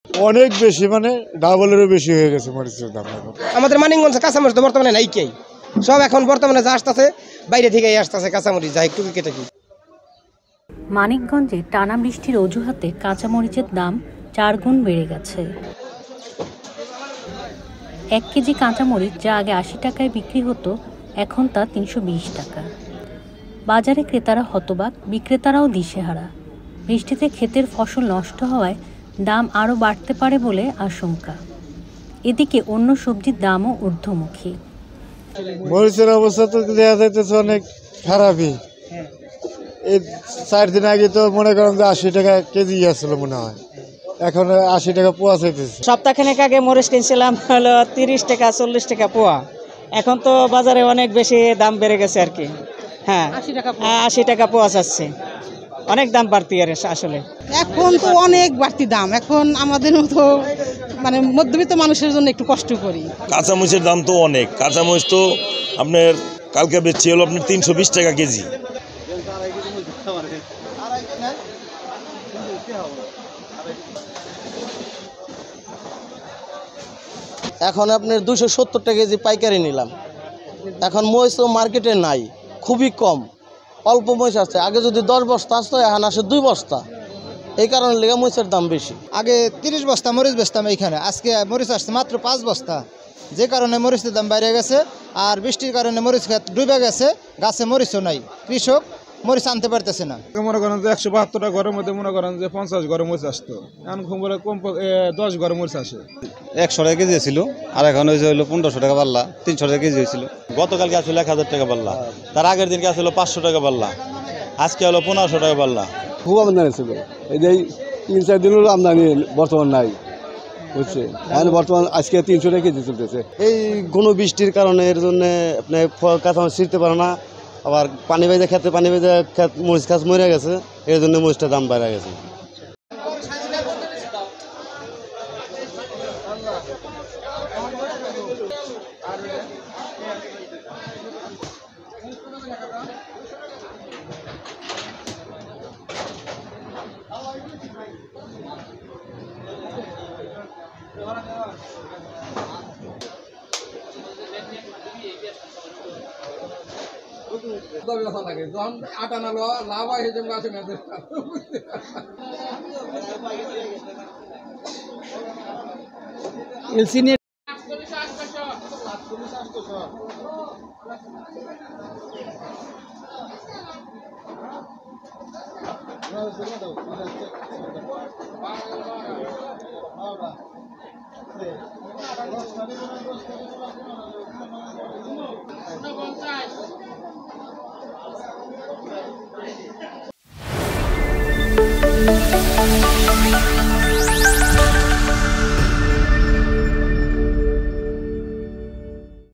অনেক বেশি, মানে ডাবলেরও বেশি হয়ে গেছে মরিচের দাম এখন। আমাদের মানিকগঞ্জে কাঁচামরিচ তো বর্তমানে নাই কেই, সব এখন বর্তমানে যা আসতেছে বাইরে থেকে আসতেছে কাঁচামরিচ, যা একটু কেটে কি। মানিকগঞ্জে টানা বৃষ্টির অজুহাতে কাঁচামরিচের দাম 4 গুণ বেড়ে গেছে। 1 কেজি কাঁচামরিচ যা আগে 80 টাকায় বিক্রি হতো, এখন তা 320 টাকা। বাজারে ক্রেতারা হতবাক, বিক্রেতারাও দিশেহারা। বৃষ্টিতে ক্ষেতের ফসল নষ্ট হওয়ায় দাম আরও বাড়তে পারে বলে আশঙ্কা। এদিকে অন্য সবজির দামও ঊর্ধ্বমুখী। মরিচের অবস্থা তো দেখা যাইতেছে অনেক খারাপই। এই 4 দিন আগে তো মনে করেন যে 80 টাকা কেজি আসছিল মনে হয়, এখন 80 টাকা পোয়া চাইতেছে। সপ্তাহখানেক আগে মরিচ কিনছিলাম হলো 30 টাকা 40 টাকা পোয়া, এখন তো বাজারে অনেক বেশি দাম বেড়ে গেছে আর কি। হ্যাঁ, 80 টাকা পোয়া যাচ্ছে, অনেক দাম বাড়তি আর আসলে। এখন তো অনেক বাড়তি দাম, এখন আমাদের মতো মানে মধ্যবিত্ত মানুষের জন্য একটু কষ্ট করি। কাঁচামরিচের দাম তো অনেক, কাঁচামরিচ তো আপনার কালকে বেচছি হলো আপনার 320 টাকা কেজি। এখন আপনার 270 টাকা কেজি পাইকারি নিলাম। এখন মরিচ তো মার্কেটে নাই, খুবই কম, অল্প মরিচ আসছে। আগে যদি 10 বস্তা আসতো, এখন আসে 2 বস্তা। এই কারণে লেগে মরিচের দাম বেশি। আগে 30 বস্তা মরিচ বেচতাম এইখানে, আজকে মরিচ আসছে মাত্র 5 বস্তা, যে কারণে মরিচের দাম বাইরে গেছে। আর বৃষ্টির কারণে মরিচ ক্ষেত ডুবে গেছে, গাছে মরিচও নাই, কৃষক মরিচ আনতে পারতেছে না। মনে করেন যে 172 টাকা ঘরের মধ্যে মনে করেন যে 50 ঘরে মরিচ আসতো, এখন কম 10 ঘরে মরিচ আসে। 100 টাকা কেজি ছিল, আর এখন হয়েছে হলো 1500 টাকা পাল্লা, 300 টাকা কেজি হয়েছিল। গতকালকে আসলে 1000 টাকা পাল্লা, তার আগের দিনকে আসলে 500 টাকা পাল্লা, আজকে হলো 1500 টাকা পাল্লা। খুব আমদানি ছিল, এই যে 3-4 দিন হলো আমদানি বর্তমান নাই, বুঝছে। এখন বর্তমান আজকে 300 টাকা কেজি চলতেছে। এই ঘন বৃষ্টির কারণে এর জন্য আপনার কাঁচামরিচ ছিঁড়তে পারে না, আবার পানি ভেজে খেতে পানি ভেজে মরিচ গাছ মরে গেছে, এর জন্য মরিচটার দাম বেড়ে গেছে। Thank you.